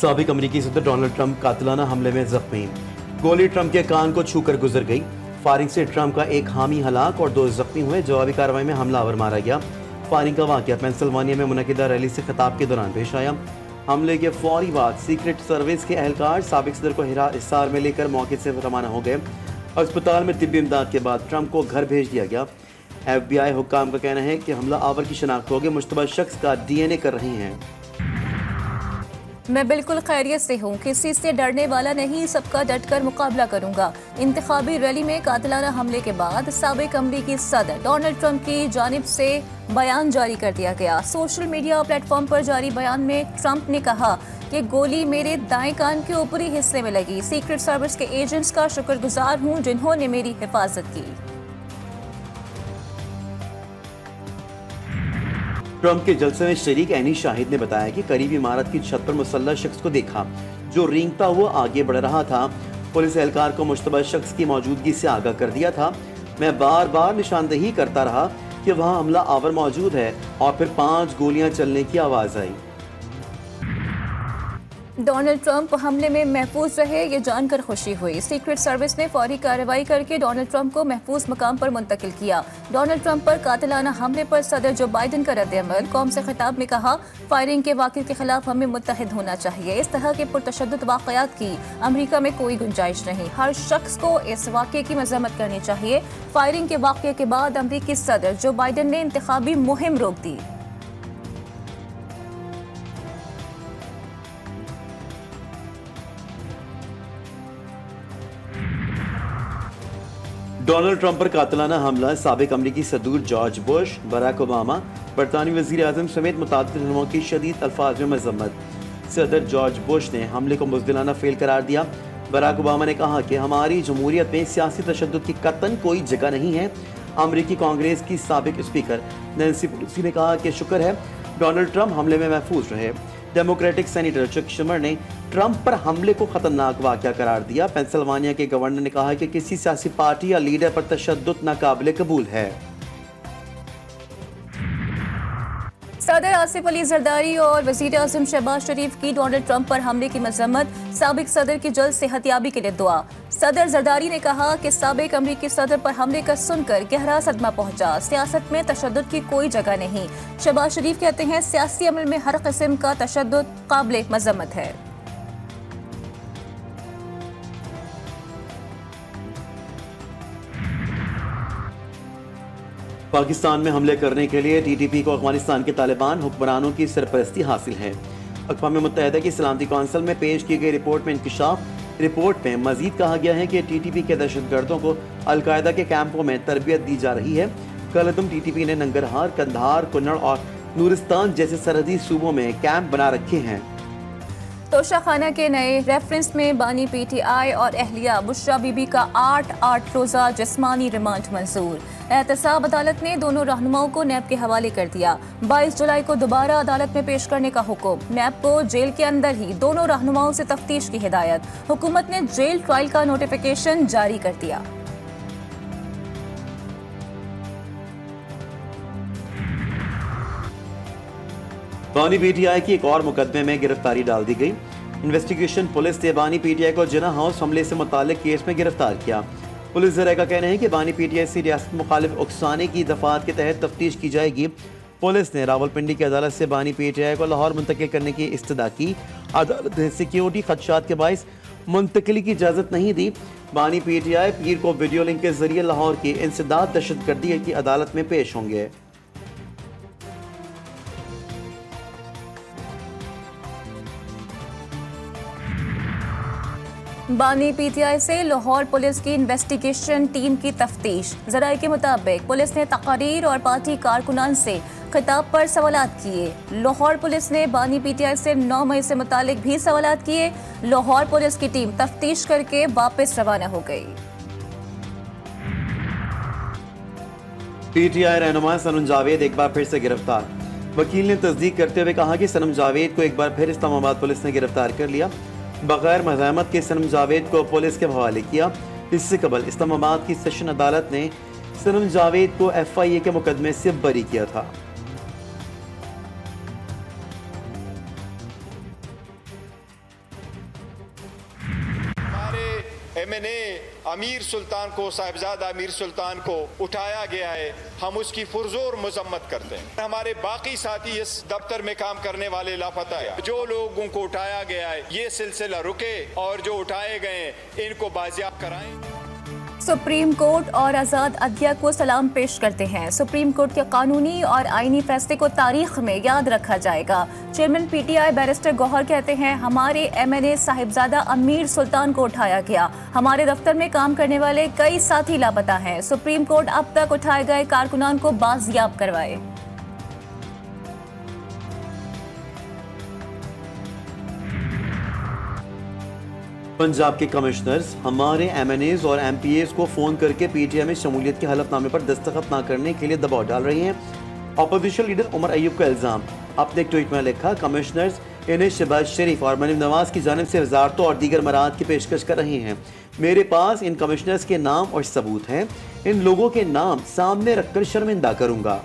साबिक अमरीकी सदर डोनाल्ड ट्रंप कातिलाना हमले में जख्मी। गोली ट्रंप के कान को छूकर गुजर गई। फायरिंग से ट्रंप का एक हामी हलाक और 2 जख्मी हुए। जवाबी कार्रवाई में हमलावर मारा गया। फायरिंग का वाकया पेंसिल्वानिया में मुनकिदा रैली से खिताब के दौरान पेश आया। हमले के फौरी बाद सीक्रेट सर्विस के एहलकार साबिक सदर को हिसार में लेकर मौके से रवाना हो गए। अस्पताल में तिब्बी इमदाद के बाद ट्रंप को घर भेज दिया गया। FBI हुक्काम का कहना है कि हमला आवर की शनाख्त हो गई। मुश्तबा शख्स का DNA कर रहे हैं। मैं बिल्कुल खैरियत से हूँ, किसी से डरने वाला नहीं, सबका डटकर मुकाबला करूंगा। इंतखाबी रैली में कातिलाना हमले के बाद साबिक अमरीकी सदर डोनाल्ड ट्रंप की जानिब से बयान जारी कर दिया गया। सोशल मीडिया प्लेटफॉर्म पर जारी बयान में ट्रंप ने कहा कि गोली मेरे दाएं कान के ऊपरी हिस्से में लगी। सीक्रेट सर्विस के एजेंट्स का शुक्रगुजार हूँ जिन्होंने मेरी हिफाजत की। ट्रंप के जलसे में शरीक एनी शाहिद ने बताया कि करीबी इमारत की छत पर मुसल्लह शख्स को देखा जो रेंगता हुआ आगे बढ़ रहा था। पुलिस एहलकार को मुश्तबा शख्स की मौजूदगी से आगाह कर दिया था। मैं बार बार निशानदेही करता रहा कि वहां हमला आवर मौजूद है और फिर 5 गोलियां चलने की आवाज आई। डोनाल्ड ट्रंप हमले में महफूज रहे, ये जानकर खुशी हुई। सीक्रेट सर्विस ने फौरी कार्रवाई करके डोनाल्ड ट्रंप को महफूज मकाम पर मुंतकिल किया। डोनाल्ड ट्रंप पर कातिलाना हमले पर सदर जो बाइडन का रद्द-ए-अमल। कौम से खिताब में कहा, फायरिंग के वाक़े के खिलाफ हमें मुत्तहिद होना चाहिए। इस तरह के पुरतशद्दुद वाक़यात की अमरीका में कोई गुंजाइश नहीं। हर शख्स को इस वाक़े की मज़म्मत करनी चाहिए। फायरिंग के वाक़े के बाद अमरीकी सदर जो बाइडन ने इंतखाबी मुहिम रोक दी। डोनाल्ड ट्रंप पर कातिलाना हमला, साबिक अमरीकी सदर जॉर्ज बुश, बराक ओबामा, बरतानवी वज़ीर आज़म समेत मुतादिद रहनुमाओं की शदीद अल्फाज में मजम्मत। सदर जॉर्ज बुश ने हमले को बुज़दिलाना फेल करार दिया। बराक ओबामा ने कहा कि हमारी जमहूरियत में सियासी तशद्दुद की कतन कोई जगह नहीं है। अमरीकी कांग्रेस की साबिक स्पीकर नैन्सी पेलोसी ने कहा कि शुक्र है डोनाल्ड ट्रंप हमले में महफूज रहे। डेमोक्रेटिक सेनेटर चक शुमर ने ट्रंप पर हमले को खतरनाक वाक़या करार दिया। पेंसिल्वानिया के गवर्नर ने कहा कि किसी सियासी पार्टी या लीडर पर तशद्दुद नाकाबिले कबूल है। सदर आसिफ अली जरदारी और वज़ीर आज़म शहबाज शरीफ की डोनाल्ड ट्रंप पर हमले की मजम्मत। साबिक सदर की जल्द सेहतियाबी के लिए दुआ। सदर जरदारी ने कहा कि साबिक अमरीकी सदर पर हमले का सुनकर गहरा सदमा पहुंचा। सियासत में तशद्दुद की कोई जगह नहीं। शहबाज शरीफ कहते हैं, सियासी अमल में हर किस्म का तशद्दुद काबिले मजम्मत है। पाकिस्तान में हमले करने के लिए TTP को अफगानिस्तान के तालिबान हुक्मरानों की सरपरस्ती हासिल है। अक़वाम मुत्तहिदा की सलामती कौंसिल में पेश की गई रिपोर्ट में इंकशाफ। रिपोर्ट में मजीद कहा गया है कि TTP के दहशतगर्दों को अलकायदा के कैंपों में तरबियत दी जा रही है। कलअदम TTP ने नंगरहार, कंधार, कुन्नड़ और नूरिस्तान जैसे सरहदी सूबों में कैंप बना रखे हैं। तोशा खाना के नए रेफरेंस में बानी PTI और अहलिया बुशरा बीबी का 8 रोज़ा जिस्मानी रिमांड मंजूर। एहतसाब अदालत ने दोनों रहनुमाओं को नैब के हवाले कर दिया। 22 जुलाई को दोबारा अदालत में पेश करने का हुक्म। नैब को जेल के अंदर ही दोनों रहनुमाओं से तफ्तीश की हिदायत। हुकूमत ने जेल ट्रायल का नोटिफिकेशन जारी कर दिया। बानी PTI की एक और मुकदमे में गिरफ्तारी डाल दी गई। इन्वेस्टिगेशन पुलिस ने बानी PTI को जिना हाउस हमले से मुताल्लिक केस में गिरफ्तार किया। पुलिस ज़राए का कहना है कि बानी PTI से रियासत मुखालिफ उकसाने की दफात के तहत तफ्तीश की जाएगी। पुलिस ने रावलपिंडी की अदालत से बानी PTI को लाहौर मुंतकिल करने की इस्तदा की। अदालत ने सिक्योरिटी खदशात के बायस मुंतकिली की इजाज़त नहीं दी। बानी PTI पीर को वीडियो लिंक के जरिए लाहौर की इंसदाद दहशतगर्दी की अदालत में पेश होंगे। बानी PTI से लाहौर पुलिस की इन्वेस्टिगेशन टीम की तफ्तीश। ज़राए के मुताबिक पुलिस ने तकारीर और पार्टी कारकुनान से खिताब पर सवालात किए। लाहौर पुलिस ने बानी PTI से 9 मई से मुतालिक भी सवालात किए। लाहौर पुलिस की टीम तफ्तीश करके वापस रवाना हो गई। PTI रहनुमा सनम जावेद एक बार फिर से गिरफ्तार। वकील ने तस्दीक करते हुए कहा कि सनम जावेद को एक बार फिर इस्लामाबाद पुलिस ने गिरफ्तार कर लिया। बगैर मज़ाहमत के सनम जावेद को पुलिस के हवाले किया। इससे कबल इस्लामाबाद की सेशन अदालत ने सनम जावेद को FIA के मुकदमे से बरी किया था। अमीर सुल्तान को, साहिबजादा अमीर सुल्तान को उठाया गया है, हम उसकी पुरजोर मजम्मत करते हैं। हमारे बाकी साथी इस दफ्तर में काम करने वाले लापता है, जो लोगों को उठाया गया है ये सिलसिला रुके और जो उठाए गए इनको बाजियाब कराएं। सुप्रीम कोर्ट और आज़ाद अदलिया को सलाम पेश करते हैं। सुप्रीम कोर्ट के कानूनी और आईनी फैसले को तारीख में याद रखा जाएगा। चेयरमैन पीटीआई बैरिस्टर गौहर कहते हैं, हमारे एमएनए साहिबजादा अमीर सुल्तान को उठाया गया। हमारे दफ्तर में काम करने वाले कई साथी लापता हैं। सुप्रीम कोर्ट अब तक उठाए गए कारकुनान को बाजियाब करवाए। पंजाब के कमिश्नर्स हमारे एमएनएज और एमपीएस को फोन करके पीटीआई में शमूलियत के हलफनामे पर दस्तखत न करने के लिए दबाव डाल रही हैं। अपोजिशन लीडर उमर अयूब का इल्जाम। अपने एक ट्वीट में लिखा, कमिश्नर्स इन्हें शहबाज शरीफ और मरीम नवाज की जानिब से वजारतों और दीगर मराहत की पेशकश कर रहे हैं। मेरे पास इन कमिश्नर्स के नाम और सबूत हैं। इन लोगों के नाम सामने रखकर शर्मिंदा करूंगा।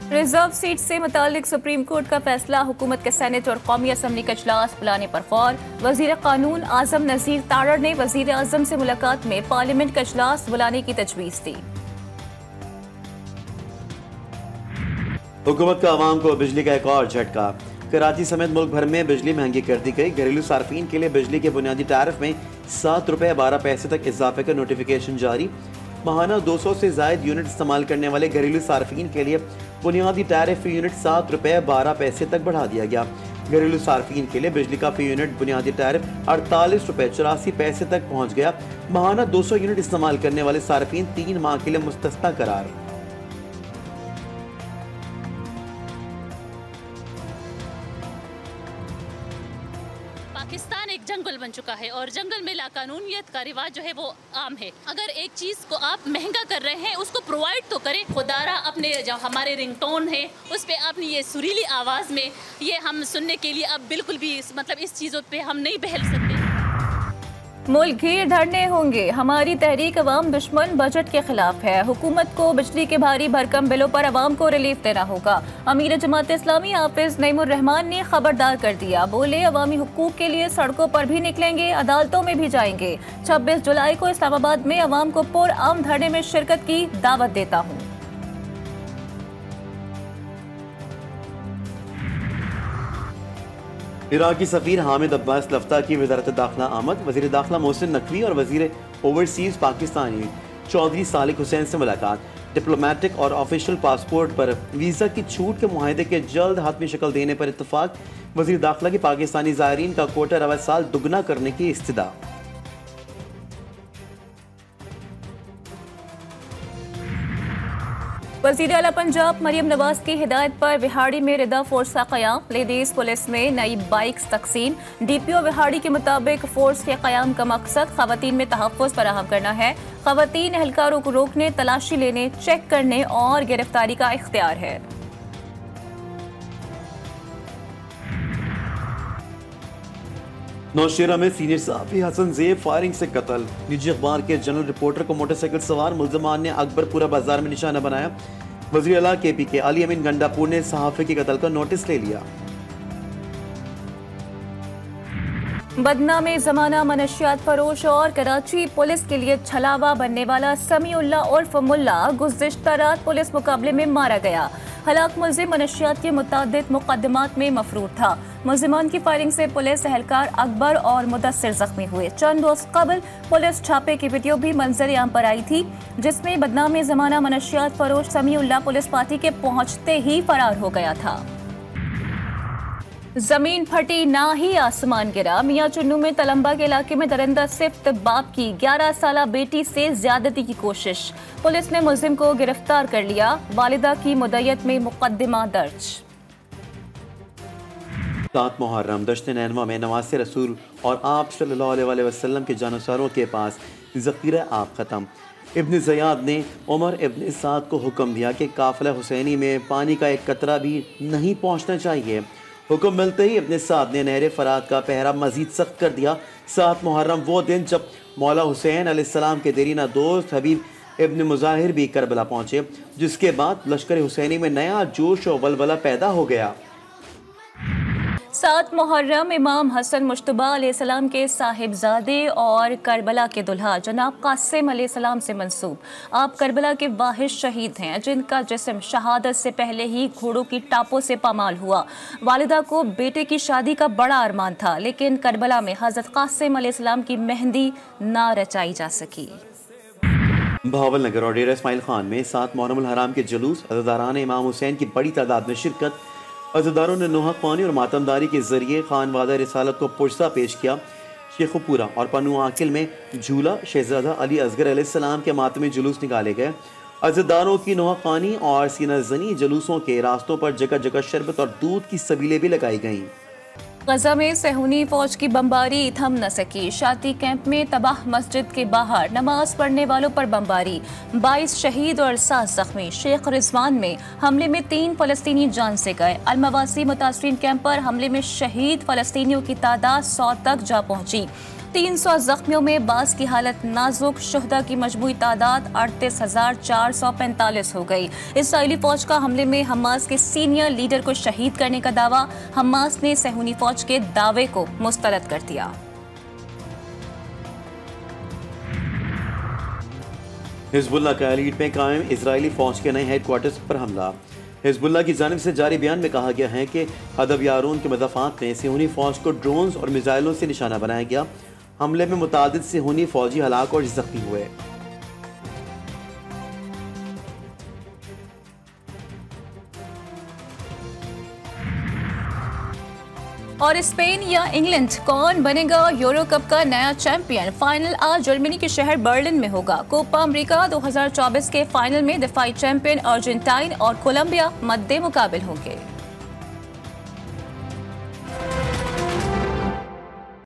रिजर्व सीट से मुतालिक सुप्रीम कोर्ट का फैसला, हुकूमत के सेनेट और कौमी असम्बली का इजलास बुलाने पर गौर। वजीर कानून आजम नजीर तारड़ ने वजीर आजम से मुलाकात में पार्लियामेंट का इजलास बुलाने की तजवीज़ दी। हुकूमत का आवाम को बिजली का एक और झटका। कराची समेत मुल्क भर में बिजली महंगी कर दी गई। घरेलू सार्फिन के लिए बिजली के बुनियादी टैरिफ में 7 रुपये 12 पैसे तक इजाफे का नोटिफिकेशन जारी। माहाना 200 से जायद यूनिट इस्तेमाल करने वाले घरेलू सार्फिन के लिए बुनियादी टैरिफ फी यूनिट 7 रुपये 12 पैसे तक बढ़ा दिया गया। घरेलू सार्फिन के लिए बिजली का फी यूनिट बुनियादी टैरिफ 48 रुपये 84 पैसे तक पहुंच गया। माहाना 200 यूनिट इस्तेमाल करने वाले सार्फिन 3 माह के लिए मुस्तस्ना करार। पाकिस्तान एक जंगल बन चुका है और जंगल में लाकानूनियत का रिवाज जो है वो आम है। अगर एक चीज को आप महंगा कर रहे हैं उसको प्रोवाइड तो करें। खुदारा अपने जो हमारे रिंगटोन है उस पे आपने ये सुरीली आवाज में ये हम सुनने के लिए अब बिल्कुल भी मतलब इस चीजों पे हम नहीं बहल सकते। मुल्क घिर धरने होंगे, हमारी तहरीक अवाम दुश्मन बजट के खिलाफ है। हुकूमत को बिजली के भारी भरकम बिलों पर अवाम को रिलीफ देना होगा। अमीर जमात इस्लामी हाफिज नईमुर रहमान ने खबरदार कर दिया, बोले अवामी हुकूक के लिए सड़कों पर भी निकलेंगे, अदालतों में भी जाएंगे। 26 जुलाई को इस्लामाबाद में अवाम को पुरअमन धरने में शिरकत की दावत देता हूँ। इराकी सफीर हामिद अब्बास लफ्ता की वजारत दाखिला आमद। वजीर दाखिला मोहसिन नकवी और वजीर ओवरसीज पाकिस्तानी चौधरी सालिक हुसैन से मुलाकात। डिप्लोमेटिक और ऑफिशियल पासपोर्ट पर वीज़ा की छूट के मुआहदे के जल्द हाथमी शक्ल देने पर इत्तफाक। वजीर दाखिला की पाकिस्तानी ज़ायरीन का कोटा रवा साल दुगना करने की इस्तदा। वज़ीर आला पंजाब मरियम नवाज की हिदायत पर विहाड़ी में रिदा फोर्स का क़याम। लेडीज पुलिस में नई बाइक्स तकसीम। डीपीओ विहाड़ी के मुताबिक फोर्स के क़याम का मकसद ख़वातीन में तहफ़्फ़ुज़ फराहम करना है। ख़वातीन एहलकारों को रोकने, तलाशी लेने, चेक करने और गिरफ्तारी का इख्तियार है। नौशेरा में सीनियर सहाफ़ी हसन ज़ेब फायरिंग से कत्ल। निजी अखबार के जनरल रिपोर्टर को मोटरसाइकिल सवार मुल्ज़मान ने अकबरपुरा बाजार में निशाना बनाया। वज़ीर आला KP के अली अमीन गंडापुर ने सहाफ़ी के कत्ल का नोटिस ले लिया। बदनामे ज़माना मनशियात फरोश और कराची पुलिस के लिए छलावा बनने वाला समीउल्लाह उर्फ मुल्ला गुज़िश्ता रात पुलिस मुकाबले में मारा गया। हलाक मुल्ज़िम मनशियात के मुतअद्दिद मुकदमात में मफरूर था। मुल्ज़िमान की फायरिंग से पुलिस एहलकार अकबर और मुदस्सिर जख्मी हुए। चंद रोज कबल पुलिस छापे की वीडियो भी मंजर आम पर आई थी, जिसमें बदनामे ज़माना मनशियात फरोश समीउल्लाह पुलिस पार्टी के पहुंचते ही फरार हो गया था। जमीन फटी ना ही आसमान गिरा। मियां चुन्नू में तलंबा के इलाके में दरिंदा सिफ्त बाप की 11 साला बेटी से ज्यादती की कोशिश। पुलिस ने मुल्जिम को गिरफ्तार कर लिया। वालिदा की मुद्दत में मुकदमा दर्ज। 7 मुहर्रम दश्त नैनवा में नवासे रसूल और आप सल्लल्लाहु अलैहि वसल्लम के जानसारों के पास ज़ख़ीरा आप ख़त्म। इब्न ज़ियाद ने उमर इब्न साद को हुक्म दिया कि काफ़िला हुसैनी में पानी का एक कतरा भी नहीं पहुँचना चाहिए। हुक्म मिलते ही इब्न साद ने नहर फरात का पहरा मजीद सख्त कर दिया। 7 मुहर्रम वो दिन जब मौला हुसैन अलैहिस्सलाम के देरीना दोस्त हबीब इब्न मुज़ाहिर भी करबला पहुँचे, जिसके बाद लश्कर हुसैनी में नया जोश और वलवला पैदा हो गया। 7 मुहर्रम इमाम हसन मुश्तबा अलैहिस्सलाम के साहिबजादे और करबला के दुल्हा जनाब कासिम अलैहिस्सलाम से मंसूब। आप करबला के वाहिद शहीद हैं जिनका जिस्म शहादत से पहले ही घोड़ों की टापों से पामाल हुआ। वालिदा को बेटे की शादी का बड़ा अरमान था, लेकिन करबला में हजरत कासिम अलैहिस्सलाम की मेहंदी ना रचाई जा सकी। बहावल नगर और डेरा इस्माइल खान में 7 मुहर्रम हराम के जुलूस, अज़ादारान इमाम हुसैन की बड़ी तादाद में शिरकत। अज़ादारों ने नोहक पानी और मातमदारी के जरिए खान वादा रिसालत को पुरसा पेश किया। शेखुपुरा और पन्नू आकिल में झूला शहजादा अली असगर अलैहिस्सलाम के मातमी जुलूस निकाले गए। अज़ादारों की नोहक पानी और सीना जनी जुलूसों के रास्तों पर जगह जगह शरबत और दूध की सबीलें भी लगाई गईं। गजा में सेहूनी फौज की बमबारी थम न सकी। शाती कैंप में तबाह मस्जिद के बाहर नमाज पढ़ने वालों पर बमबारी, 22 शहीद और 7 जख्मी। शेख रिजवान में हमले में 3 फलस्तीनी जान से गए। अलमवासी मुतासरीन कैंप पर हमले में शहीद फलस्तीनियों की तादाद 100 तक जा पहुंची। 300 जख्मियों में बास की हालत नाजुक। शुहदा की मजमूई तादाद 38,445 हो गई। इसराइली फौज का हमले में हमास के सीनियर लीडर को शहीद करने का दावा। हमास ने सेहूनी फौज के दावे को मुस्तरद कर दिया। हिजबुल्लाह का एलीट में कायम इजरायली फौज के नए हेडक्वार्टर्स पर हमला। हिजबुल्लाह की जानिब से जारी बयान में कहा गया है कि हदफ यारून के मदफात में सेहूनी फौज को ड्रोन्स और मिसाइलों से निशाना बनाया गया। हमले में मुतादिद सेहूनी फौजी हलाक और जख्मी हुए। और स्पेन या इंग्लैंड, कौन बनेगा यूरो कप का नया चैंपियन? फाइनल आज जर्मनी के शहर बर्लिन में होगा। कोपा अमेरिका 2024 के फाइनल में दिफाई चैंपियन अर्जेंटीना और कोलंबिया मद्दे मुकाबिल होंगे।